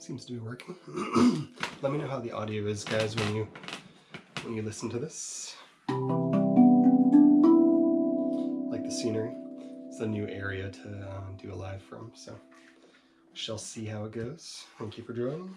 Seems to be working. Let me know how the audio is, guys, when you listen to this. Like the scenery. It's a new area to do a live from, so we shall see how it goes. Thank you for joining.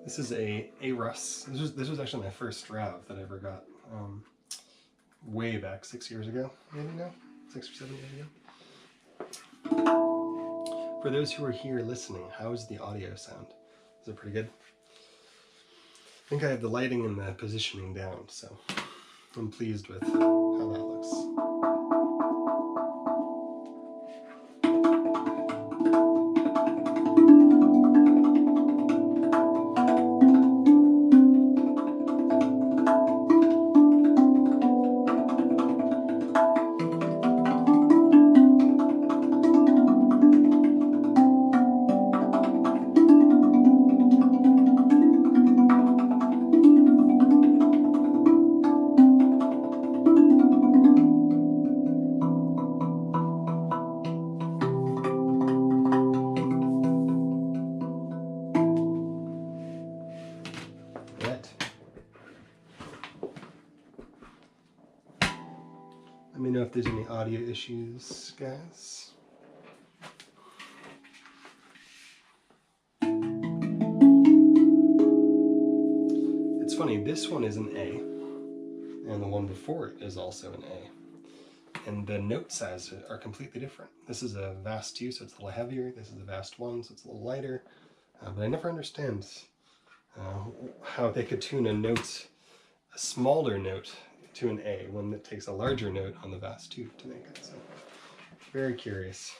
This is a Russ. This was actually my first Rev that I ever got way back 6 years ago, maybe now? 6 or 7 years ago. For those who are here listening, how is the audio sound? Is it pretty good? I think I have the lighting and the positioning down, so I'm pleased with how that looks. Let me know if there's any audio issues, guys. It's funny, this one is an A, and the one before it is also an A. And the note sizes are completely different. This is a Vast 2, so it's a little heavier. This is a Vast 1, so it's a little lighter. But I never understand how they could tune a smaller note to an A when it takes a larger note on the Vast 2 to make it. So, very curious.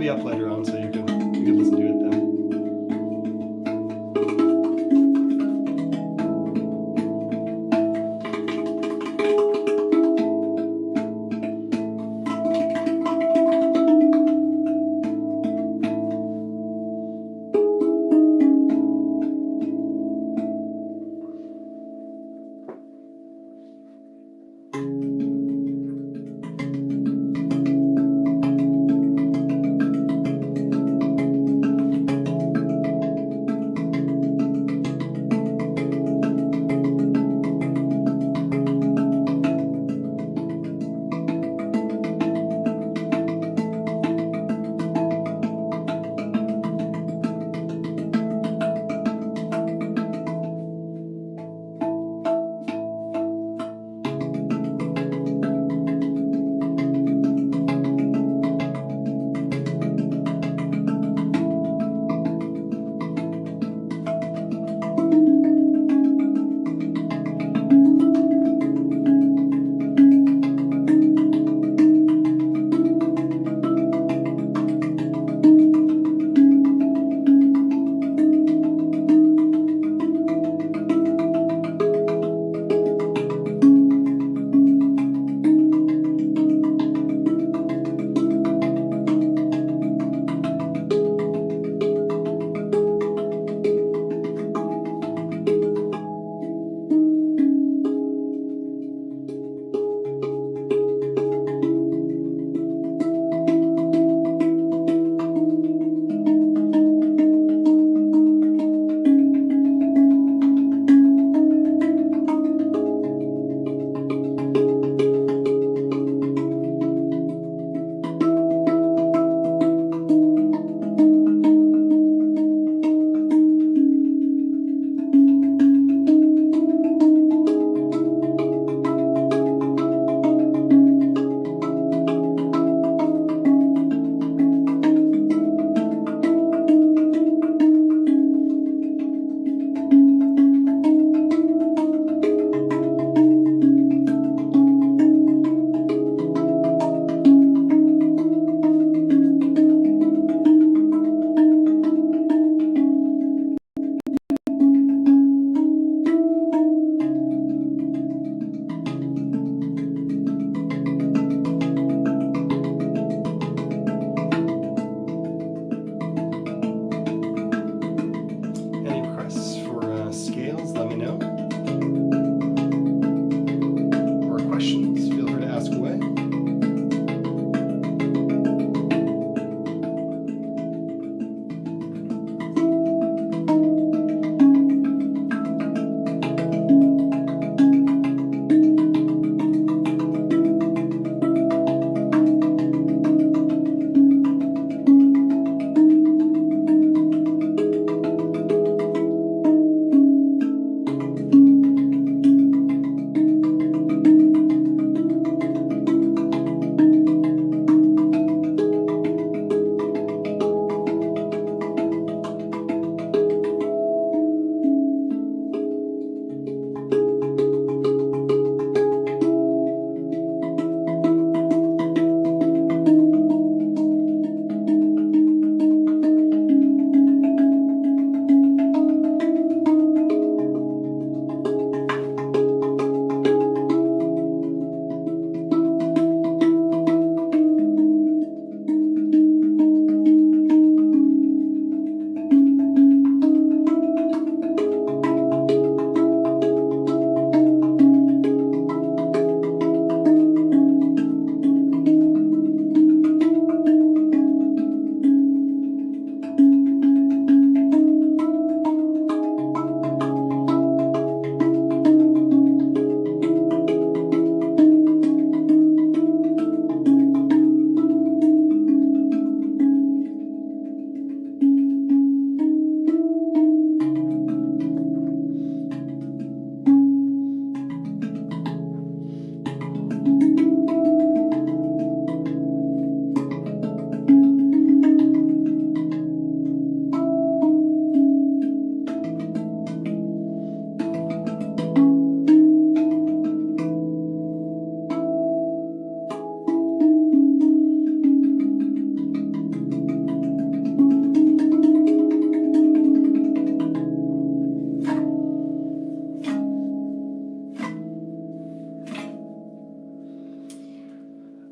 Up later on, so you can listen to it then.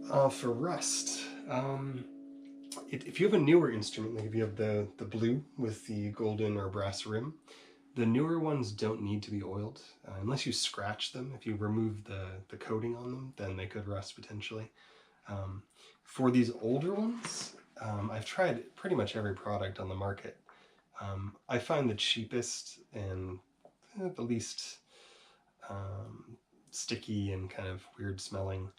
For rust, if you have a newer instrument, like if you have the blue with the golden or brass rim, the newer ones don't need to be oiled, unless you scratch them. If you remove the coating on them, then they could rust potentially. For these older ones, I've tried pretty much every product on the market. I find the cheapest and the least sticky and kind of weird smelling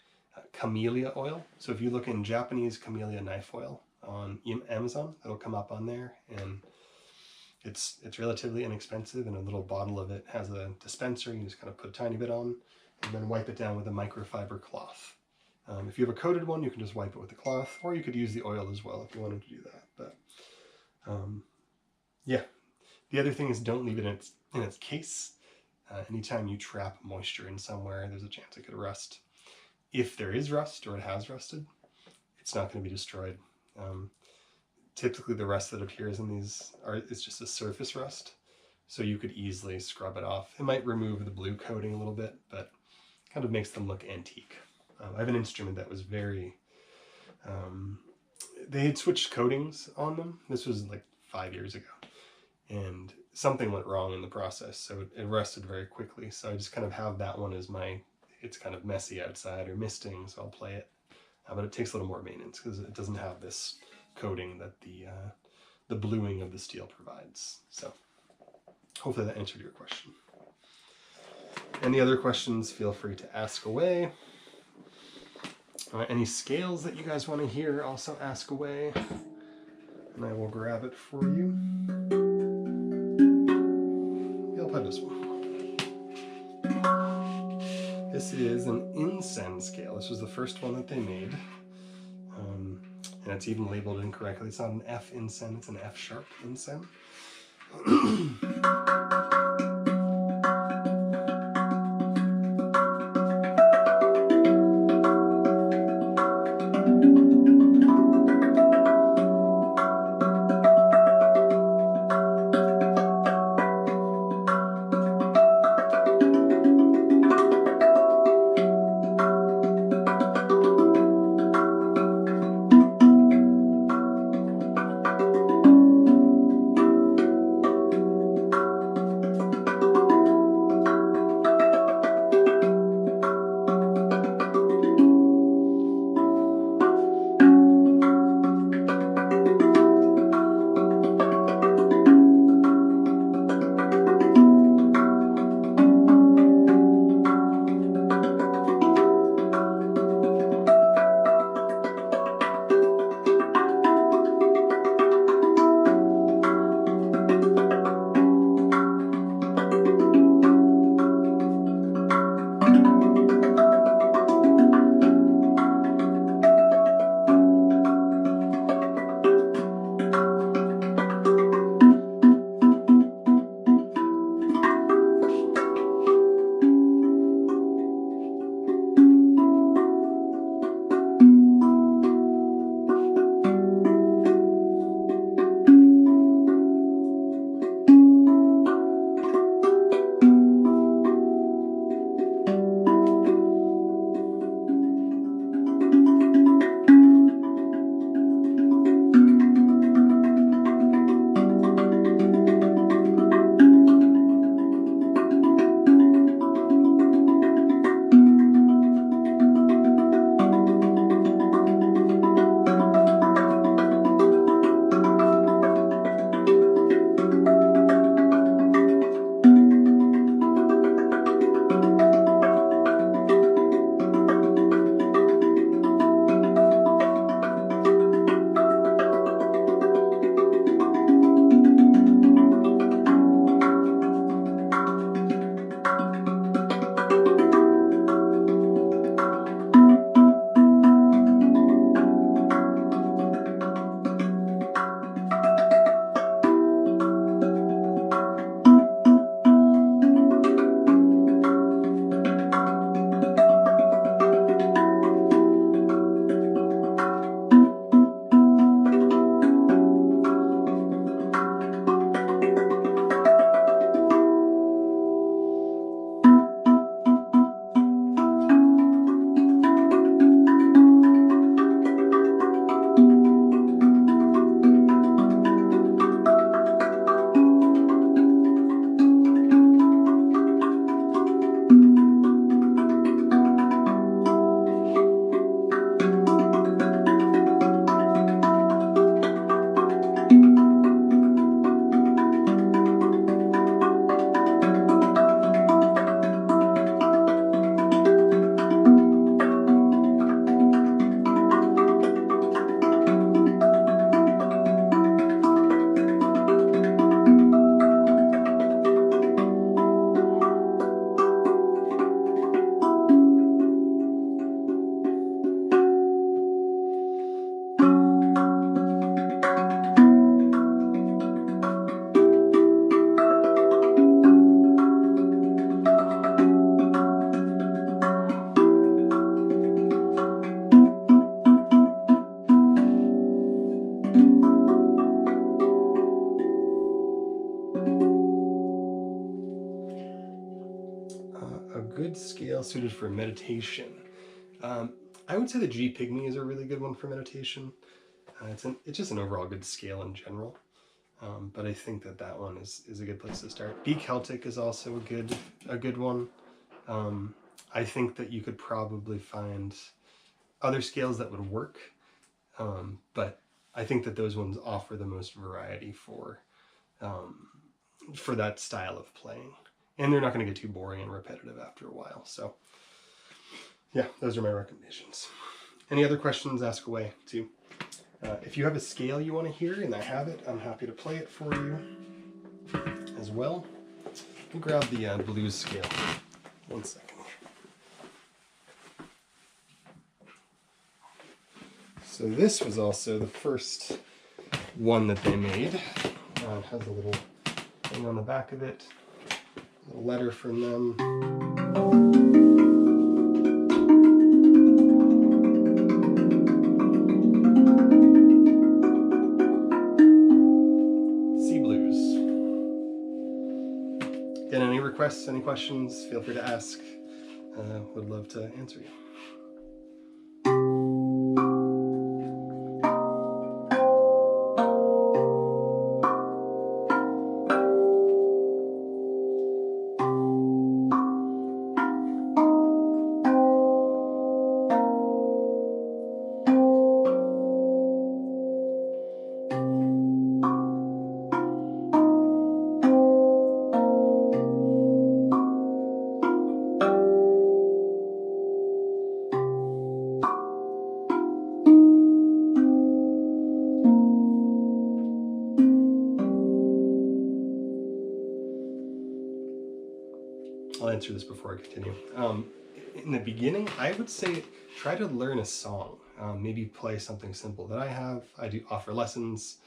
camellia oil. So if you look in Japanese camellia knife oil on Amazon, it'll come up on there, and it's relatively inexpensive, and a little bottle of it has a dispenser. You just kind of put a tiny bit on and then wipe it down with a microfiber cloth. If you have a coated one, you can just wipe it with a cloth, or you could use the oil as well if you wanted to do that. But yeah, the other thing is don't leave it in its case. Anytime you trap moisture in somewhere, there's a chance it could rust. If there is rust or it has rusted, it's not going to be destroyed. Typically the rust that appears in these is just a surface rust, so you could easily scrub it off. It might remove the blue coating a little bit, but kind of makes them look antique. I have an instrument that was very... they had switched coatings on them. This was like 5 years ago, and something went wrong in the process, so it rusted very quickly. So I just kind of have that one as it's kind of messy outside or misting, so I'll play it. But it takes a little more maintenance because it doesn't have this coating that the bluing of the steel provides. So hopefully that answered your question. Any other questions, feel free to ask away. Any scales that you guys want to hear, also ask away, and I will grab it for you. Yeah, I'll play this one. This is an incense scale. This was the first one that they made, and it's even labeled incorrectly. It's not an F incense, it's an F sharp incense. scale suited for meditation. I would say the G pygmy is a really good one for meditation. It's just an overall good scale in general. But I think that one is a good place to start. B Celtic is also a good one. I think that you could probably find other scales that would work, but I think that those ones offer the most variety for that style of playing. And they're not going to get too boring and repetitive after a while. So yeah, those are my recommendations. Any other questions, ask away too. If you have a scale you want to hear and I have it, I'm happy to play it for you as well. We'll grab the blues scale. 1 second. So this was also the first one that they made. It has a little thing on the back of it, a little letter from them. Again, any requests, any questions, feel free to ask. Would love to answer you. I'll answer this before I continue. In the beginning, I would say try to learn a song. Maybe play something simple that I have. I do offer lessons.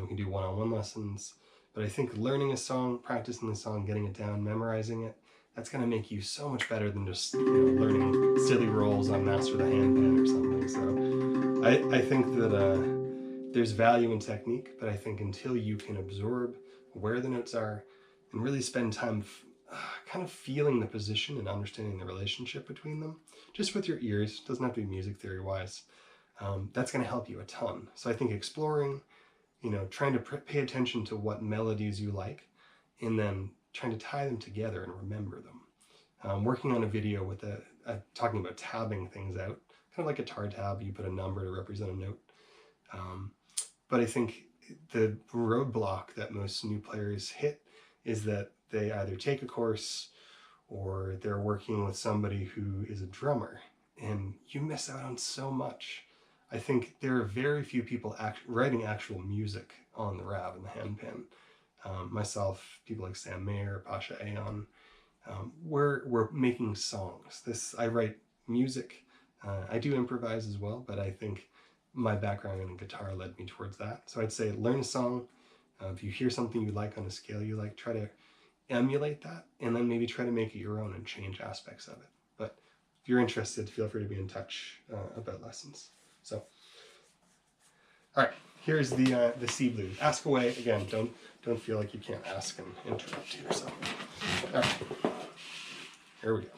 We can do one-on-one lessons. But I think learning a song, practicing the song, getting it down, memorizing it, that's going to make you so much better than just learning silly rolls on Master the Handpan or something. So I think that there's value in technique, but I think until you can absorb where the notes are and really spend time kind of feeling the position and understanding the relationship between them, just with your ears, doesn't have to be music theory wise, that's going to help you a ton. So I think exploring, trying to pay attention to what melodies you like, and then trying to tie them together and remember them. Working on a video with talking about tabbing things out, kind of like a guitar tab, you put a number to represent a note. But I think the roadblock that most new players hit is that they either take a course or they're working with somebody who is a drummer, and you miss out on so much. I think there are very few people writing actual music on the RAV and the handpan. Myself, people like Sam Mayer, Pasha Ayon, we're making songs. I write music. I do improvise as well, but I think my background in guitar led me towards that. So I'd say learn a song. If you hear something you like on a scale you like, try to emulate that, and then maybe try to make it your own and change aspects of it. But if you're interested, feel free to be in touch about lessons. So, all right, here's the C blues. Ask away. Again, don't feel like you can't ask and interrupt here. So, all right, here we go.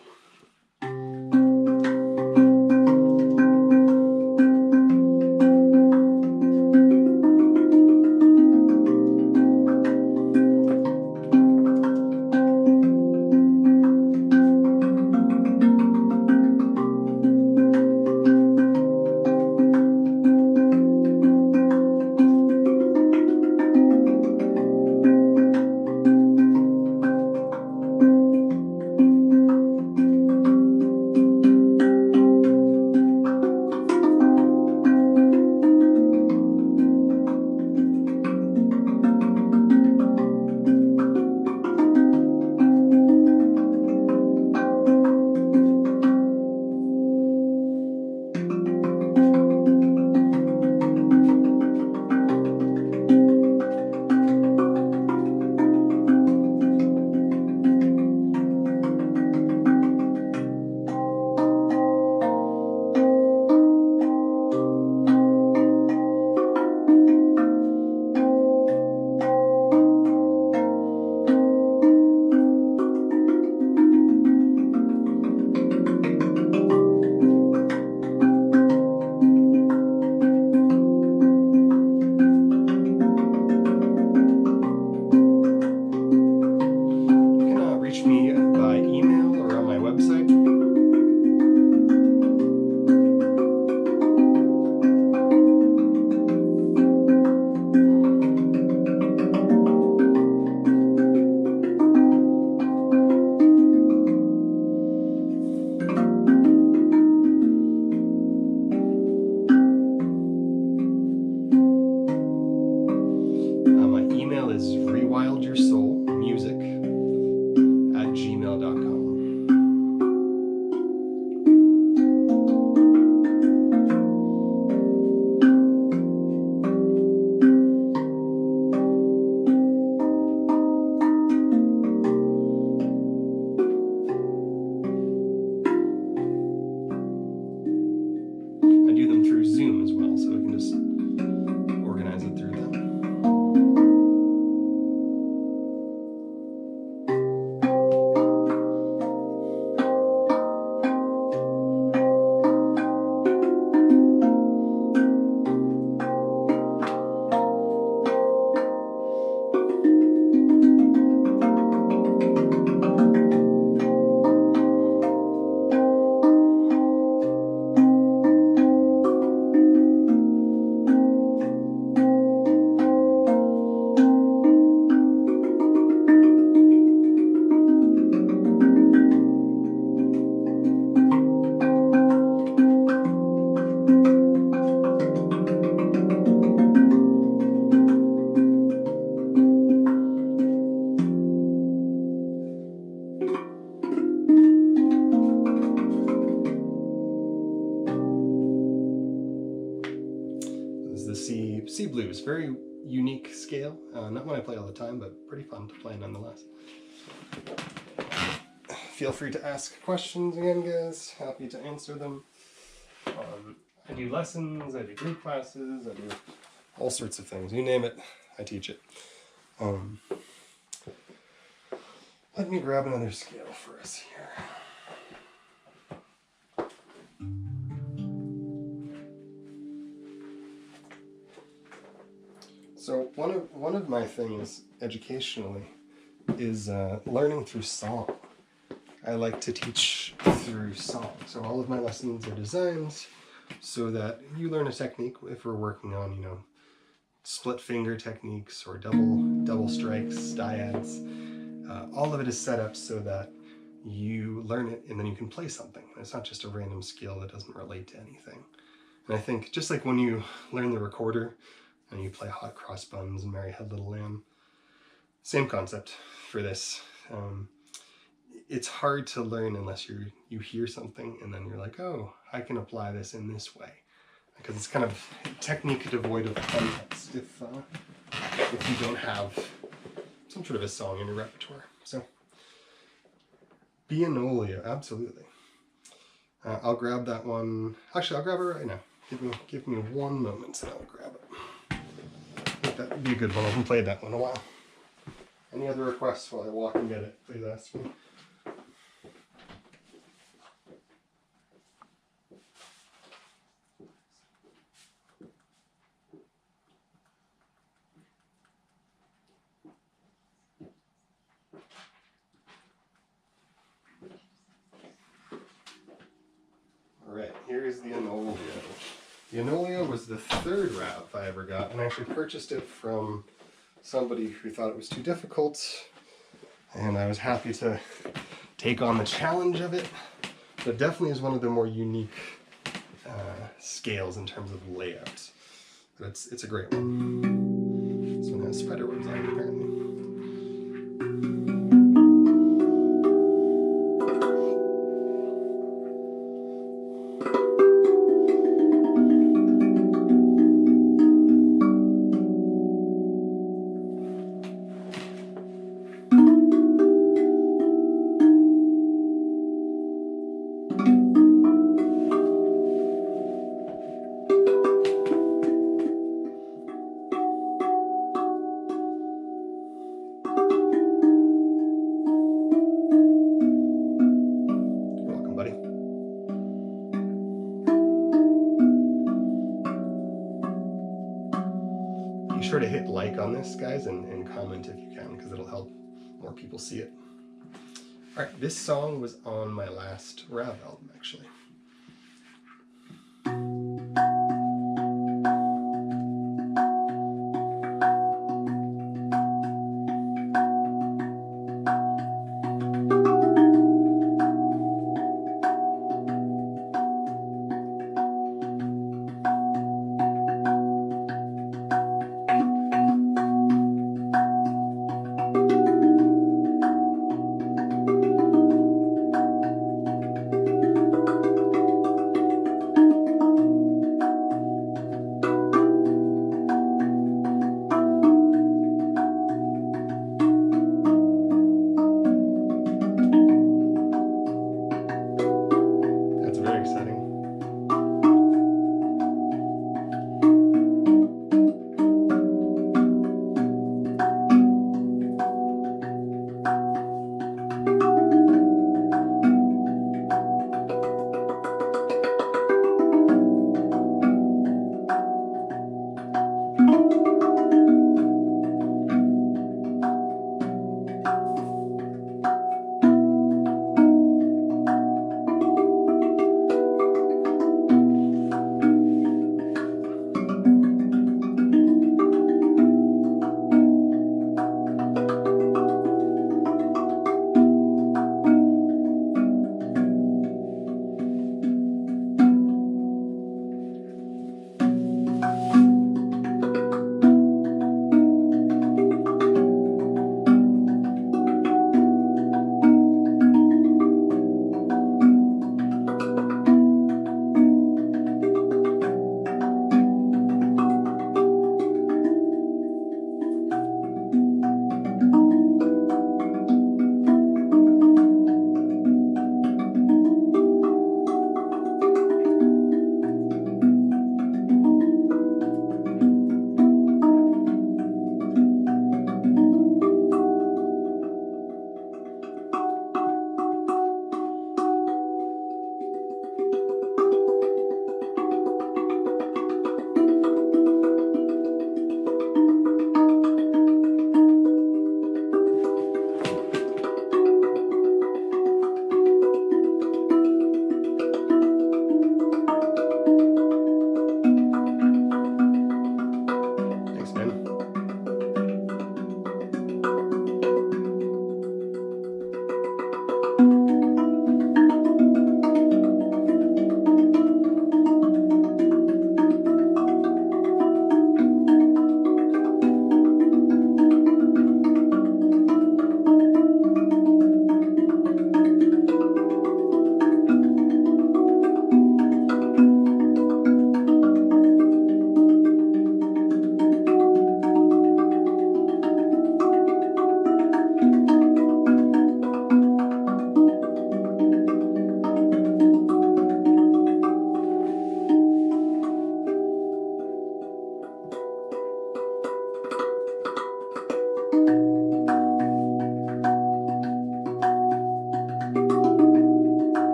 C blues, very unique scale. Not one I play all the time, but pretty fun to play nonetheless. Feel free to ask questions again, guys. Happy to answer them. I do lessons, I do group classes, I do all sorts of things. You name it, I teach it. Let me grab another scale for us here. So one of my things educationally is learning through song. I like to teach through song. So all of my lessons are designed so that you learn a technique if we're working on, you know, split finger techniques or double strikes, dyads. All of it is set up so that you learn it and then you can play something. It's not just a random skill that doesn't relate to anything. And I think just like when you learn the recorder and you play Hot Cross Buns and Mary Had Little Lamb, same concept for this. It's hard to learn unless you hear something and then you're like, oh, I can apply this in this way. Because it's kind of technique devoid of context if you don't have some sort of a song in your repertoire. So, Bienolio, absolutely. I'll grab that one. Actually, I'll grab it right now. Give me one moment and I'll grab it. I think that would be a good one. I haven't played that one in a while. Any other requests while I walk and get it? Please ask me. Alright, here's the Inolio. The Inolio was the third rap I ever got, and I actually purchased it from somebody who thought it was too difficult, and I was happy to take on the challenge of it. But definitely is one of the more unique scales in terms of layout. But it's a great one. This one has spider webs on it, apparently. Be sure to hit like on this, guys, and comment if you can, because it'll help more people see it. Alright, this song was on my last RAV album, actually.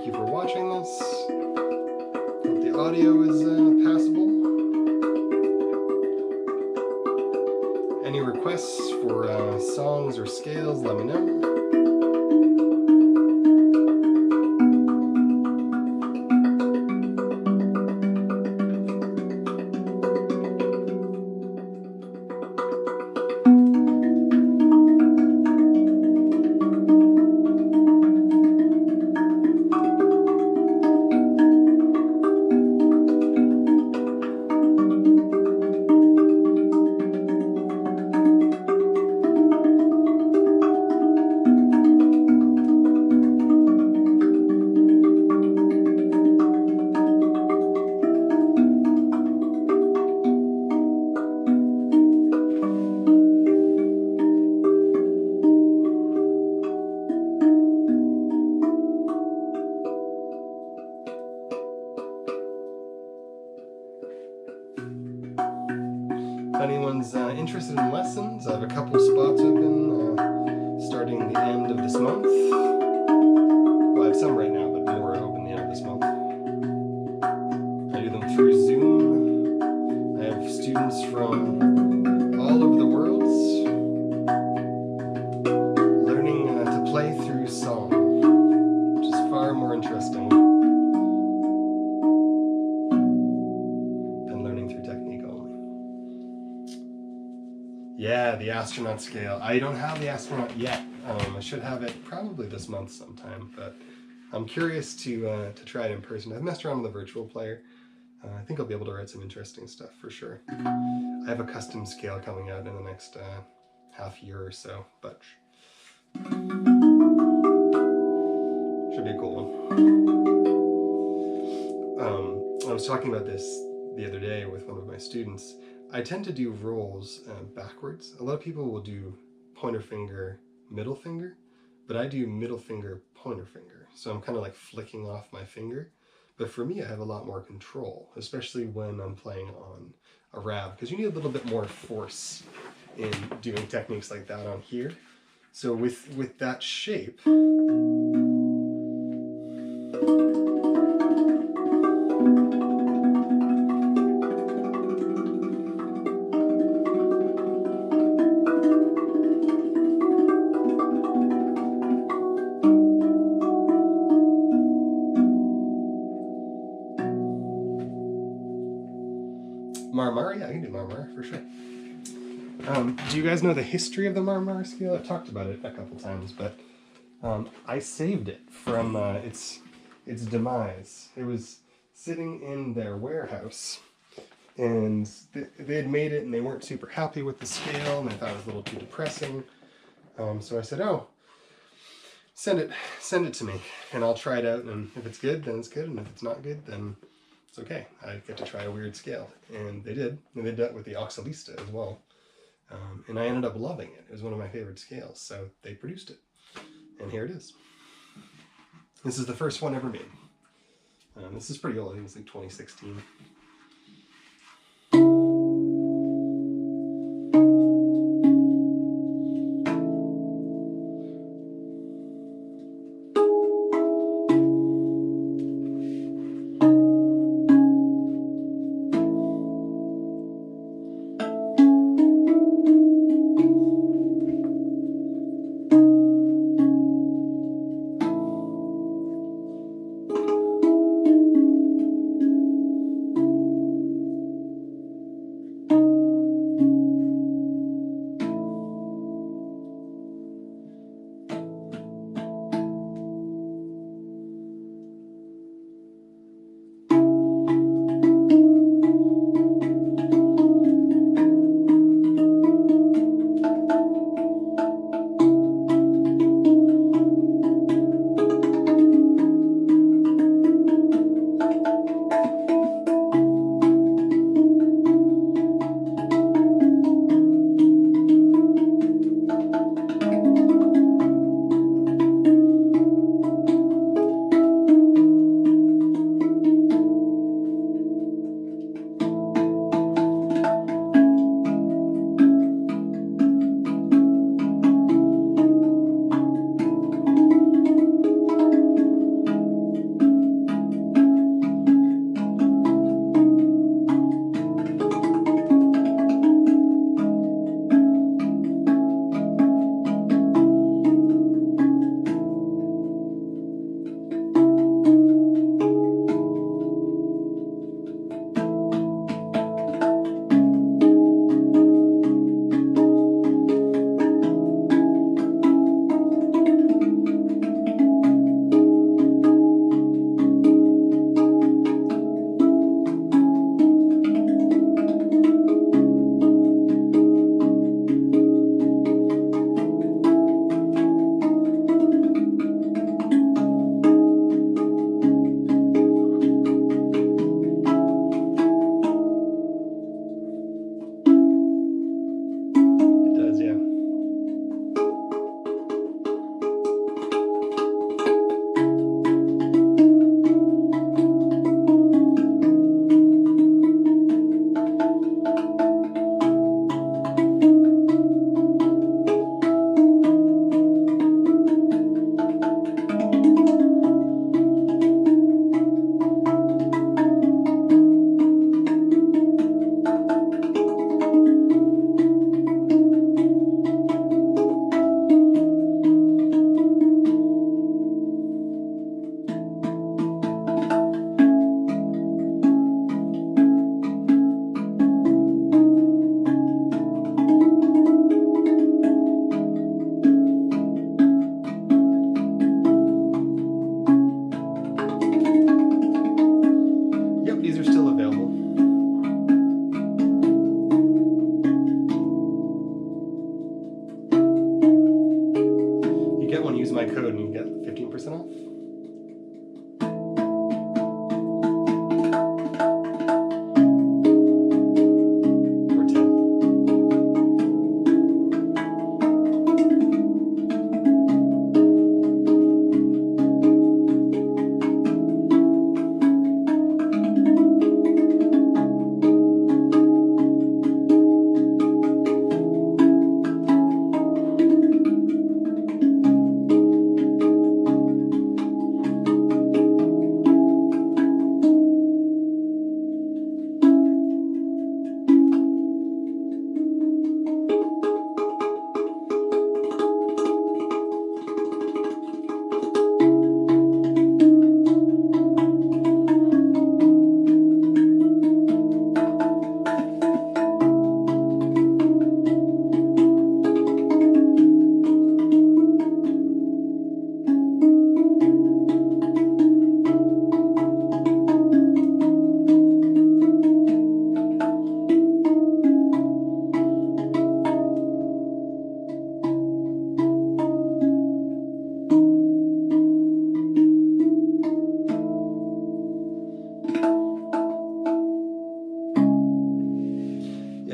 thank you for watching this. Hope the audio is passable. Any requests for songs or scales, let me know. If anyone's interested in lessons, I have a couple spots open starting the end of this month. Well, I have some right now, but more open the end of this month. I do them through Zoom. I have students from all over the world learning to play through song, which is far more interesting than learning through technique only. Yeah, the astronaut scale. I don't have the astronaut yet. I should have it probably this month sometime, but I'm curious to try it in person. I've messed around with the virtual player. I think I'll be able to write some interesting stuff for sure. I have a custom scale coming out in the next half year or so, but should be a cool one. I was talking about this the other day with one of my students. I tend to do rolls backwards. A lot of people will do pointer finger, middle finger, but I do middle finger, pointer finger. So I'm kind of like flicking off my finger. But for me, I have a lot more control, especially when I'm playing on a RAV, because you need a little bit more force in doing techniques like that on here. So with that shape, Marmara? Yeah, I can do Marmara for sure. Do you guys know the history of the Marmara scale? I've talked about it a couple times, but I saved it from its demise. It was sitting in their warehouse, and they had made it, and they weren't super happy with the scale, and they thought it was a little too depressing. So I said, "Oh, send it to me, and I'll try it out, and if it's good, then it's good, and if it's not good, then it's okay. I get to try a weird scale." And they did. And they did that with the Oxalista as well. And I ended up loving it. It was one of my favorite scales. So they produced it. And here it is. This is the first one ever made. This is pretty old. I think it's like 2016.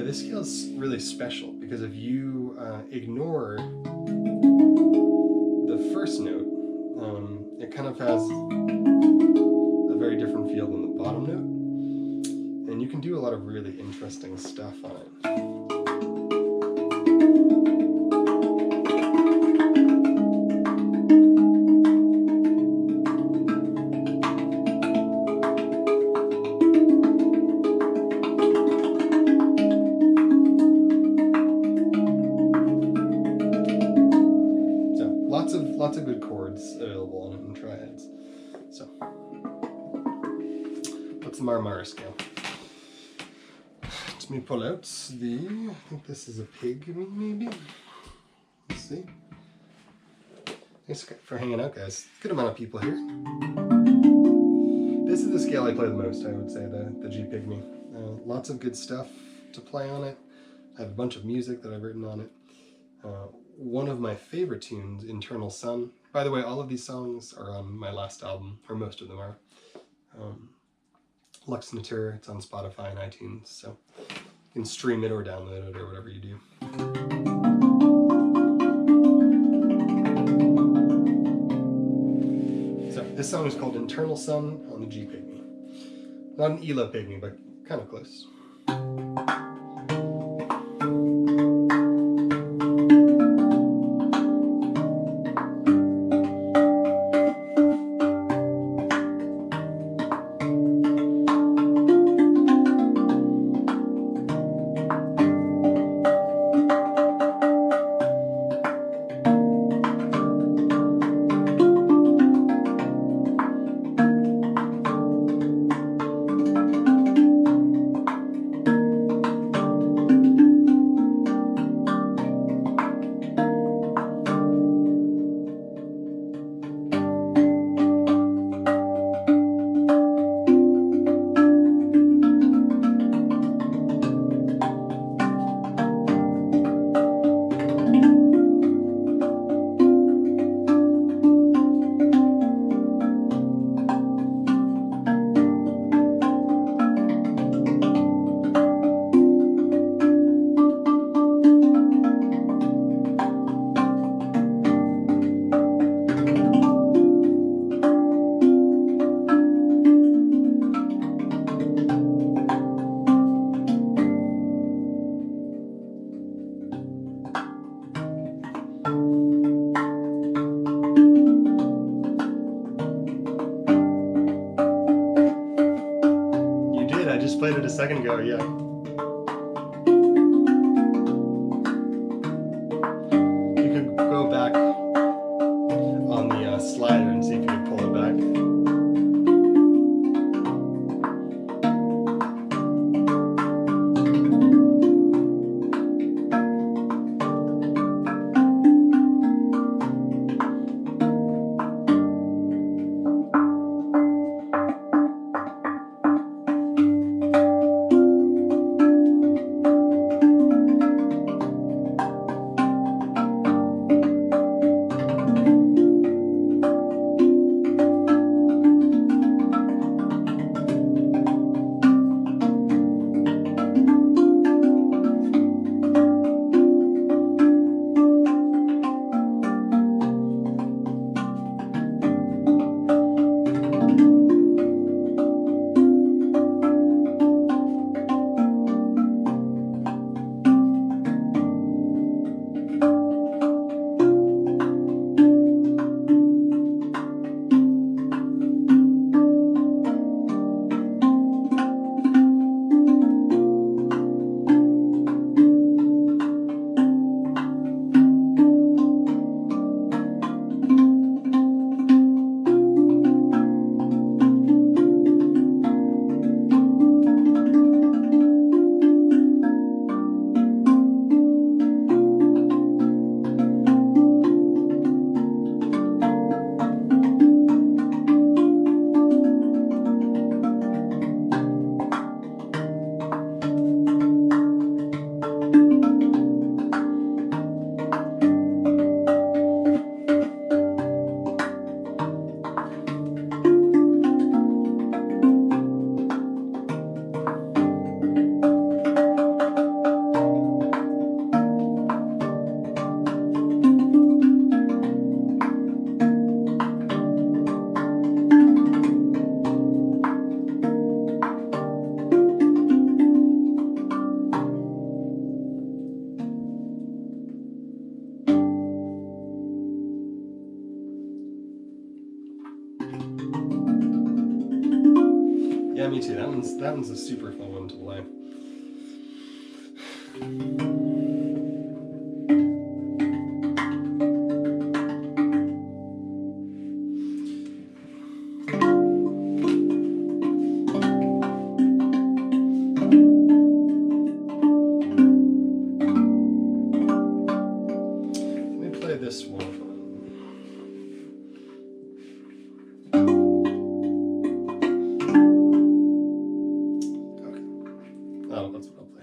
this scale is really special because if you ignore the first note, it kind of has a very different feel than the bottom note, and you can do a lot of really interesting stuff on it. Lots of good chords available on it in triads. So, what's the Marmara scale? Let me pull out I think this is a pygmy, maybe? Let's see. Thanks for hanging out, guys. Good amount of people here. This is the scale I play the most, I would say, the G pygmy. Lots of good stuff to play on it. I have a bunch of music that I've written on it. One of my favorite tunes, Internal Sun. By the way, all of these songs are on my last album, or most of them are. Lux Natur, it's on Spotify and iTunes, so you can stream it or download it or whatever you do. So this song is called Internal Sun on the G pygmy. Not an ELO pygmy, but kind of close. Played it a second ago, yeah. You could go back on the slider and see if you can pull it back. one's a super fun one to play. Let me play this one. Oh, that's what I'll play.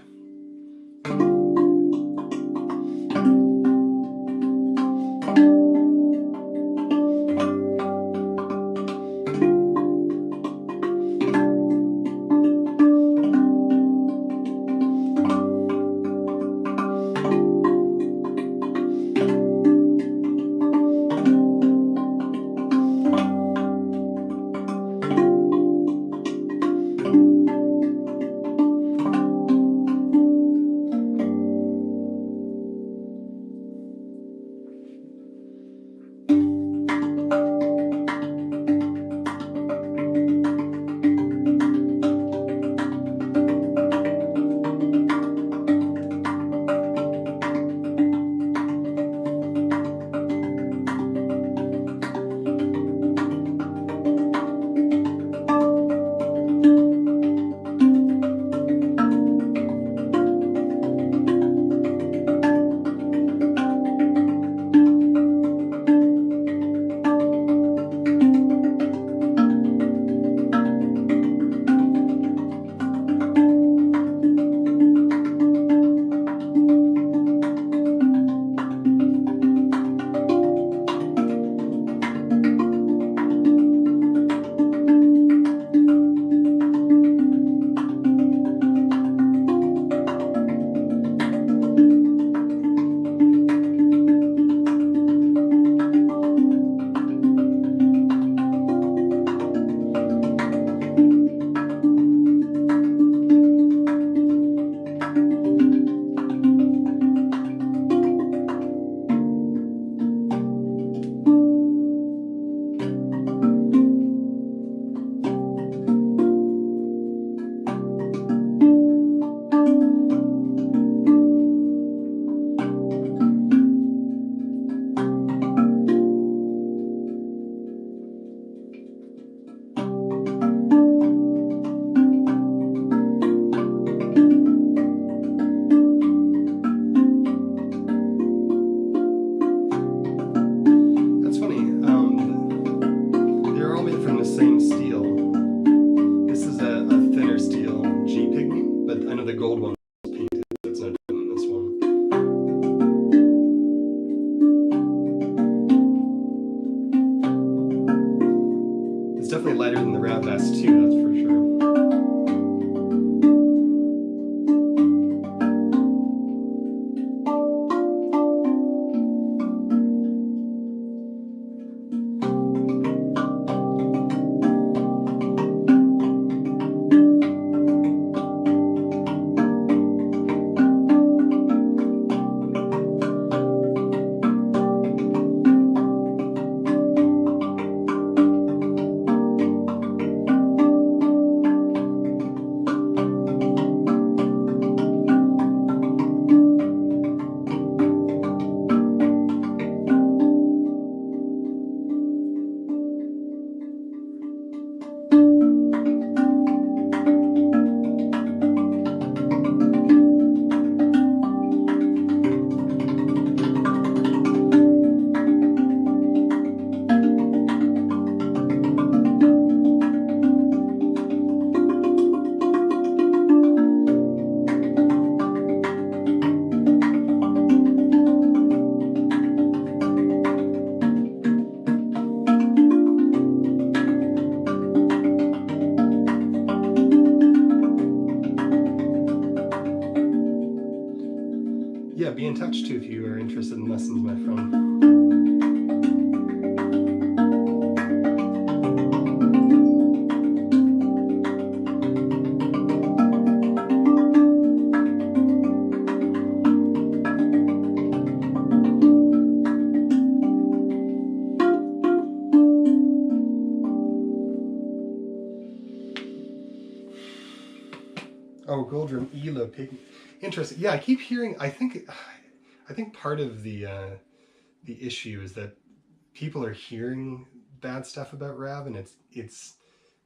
Lighter than the Round Bass 2, that's for sure. Yeah, be in touch too if you are interested in lessons, my friend. Oh, Goldrum, Elo, pygmy. Interesting. Yeah, I keep hearing. I think part of the issue is that people are hearing bad stuff about Rav, and it's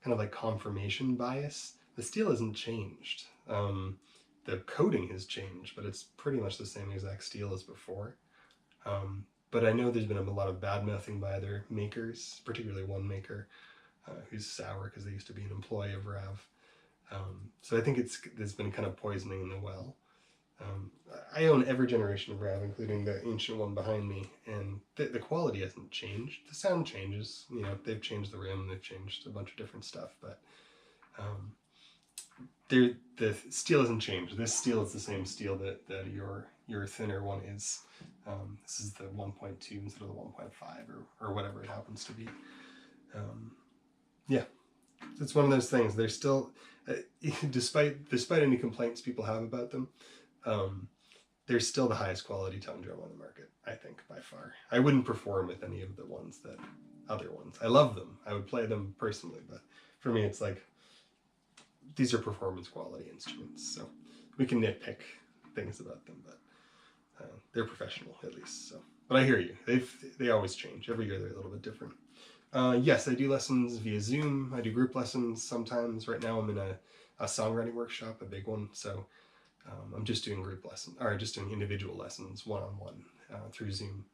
kind of like confirmation bias. The steel hasn't changed. The coating has changed, but it's pretty much the same exact steel as before. But I know there's been a lot of bad mouthing by other makers, particularly one maker who's sour because they used to be an employee of Rav. So I think there's been kind of poisoning in the well. I own every generation of Rav, including the ancient one behind me, and the quality hasn't changed. The sound changes. You know, they've changed the rim, they've changed a bunch of different stuff, but the steel hasn't changed. This steel is the same steel that your thinner one is. This is the 1.2 instead of the 1.5 or whatever it happens to be. Yeah, it's one of those things. They're still, despite any complaints people have about them, they're still the highest quality tongue drum on the market, I think, by far. I wouldn't perform with any of the other ones. I love them. I would play them personally, but for me, it's like, these are performance quality instruments, so we can nitpick things about them, but they're professional at least. So, but I hear you. They always change. Every year they're a little bit different. Yes, I do lessons via Zoom. I do group lessons sometimes. Right now I'm in a songwriting workshop, a big one. So I'm just doing group lessons, or just doing individual lessons, one-on-one through Zoom.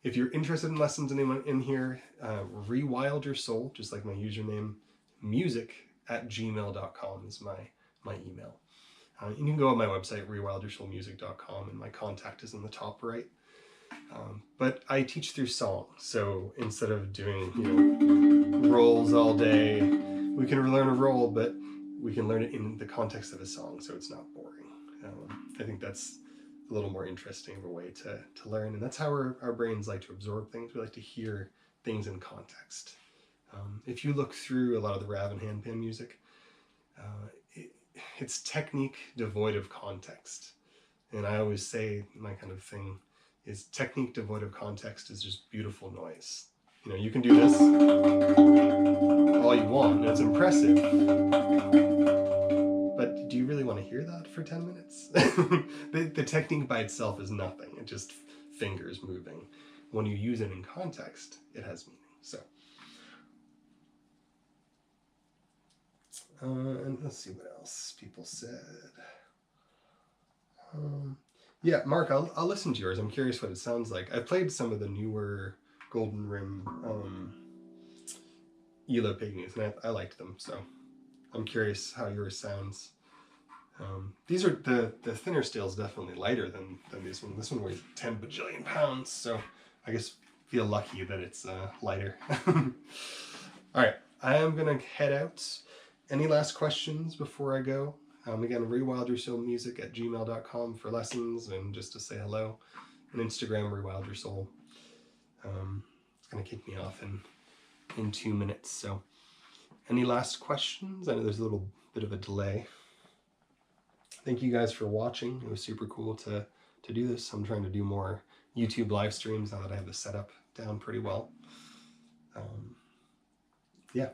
If you're interested in lessons, anyone in here, Rewildyoursoul, just like my username, music@gmail.com is my email. You can go on my website, rewildyoursoulmusic.com, and my contact is in the top right. But I teach through song, so instead of doing rolls all day, we can learn a roll, but we can learn it in the context of a song, so it's not boring. I think that's a little more interesting of a way to learn, and that's how our brains like to absorb things. We like to hear things in context. If you look through a lot of the Rav and handpan music, it's technique devoid of context. And I always say my kind of thing is technique devoid of context is just beautiful noise. You know, you can do this all you want, and it's impressive. But do you really want to hear that for 10 minutes? The technique by itself is nothing. It just fingers moving. When you use it in context, it has meaning. So. And let's see what else people said. Yeah, Mark, I'll listen to yours. I'm curious what it sounds like. I played some of the newer Golden Rim Elo pygmies, and I liked them, so I'm curious how yours sounds. These are the thinner steel is definitely lighter than this one. This one weighs 10 bajillion pounds, so I guess feel lucky that it's lighter. All right, I am gonna head out. Any last questions before I go? Again, rewildyoursoulmusic@gmail.com for lessons and just to say hello. And Instagram, rewildyoursoul. It's going to kick me off in 2 minutes. So any last questions? I know there's a little bit of a delay. Thank you guys for watching. It was super cool to do this. I'm trying to do more YouTube live streams now that I have the setup down pretty well. Yeah.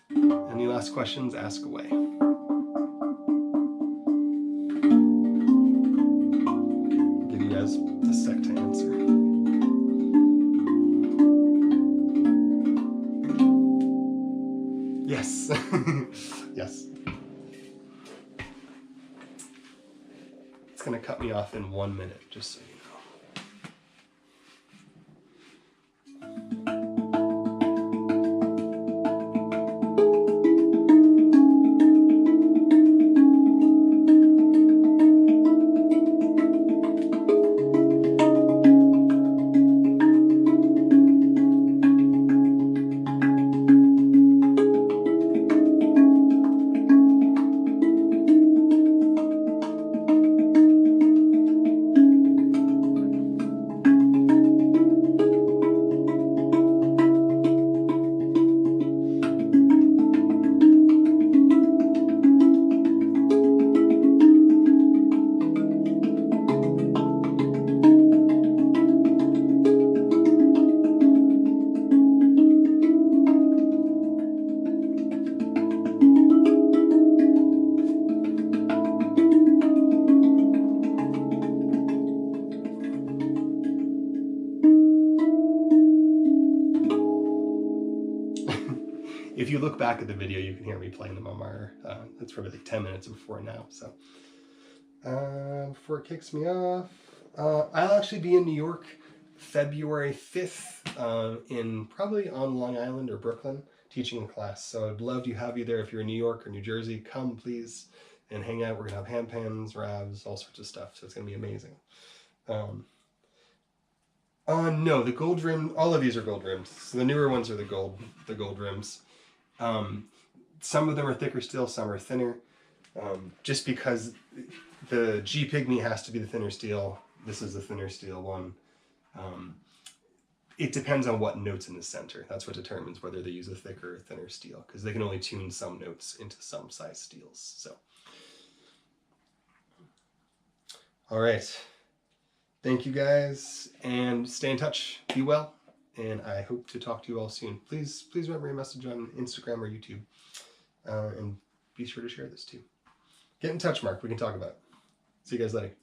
Any last questions? Ask away. I'll give you guys a sec to answer. Yes. Yes. It's going to cut me off in 1 minute, just so you know. if you look back at the video, you can hear me playing the Marmara. That's probably like 10 minutes before now. So before it kicks me off, I'll actually be in New York February 5th in probably on Long Island or Brooklyn teaching a class. So I'd love to have you there. If you're in New York or New Jersey, come please and hang out. We're going to have handpans, ravs, all sorts of stuff. So it's going to be amazing. No, the gold rim, all of these are gold rims. So the newer ones are the gold rims. Some of them are thicker steel, some are thinner. Just because the G pygmy has to be the thinner steel. This is the thinner steel one. It depends on what notes in the center. That's what determines whether they use a thicker or thinner steel, because they can only tune some notes into some size steels. So, all right. Thank you guys, and stay in touch. Be well, and I hope to talk to you all soon. Please remember a message on Instagram or YouTube, and be sure to share this too. Get in touch, Mark. We can talk about it. See you guys later.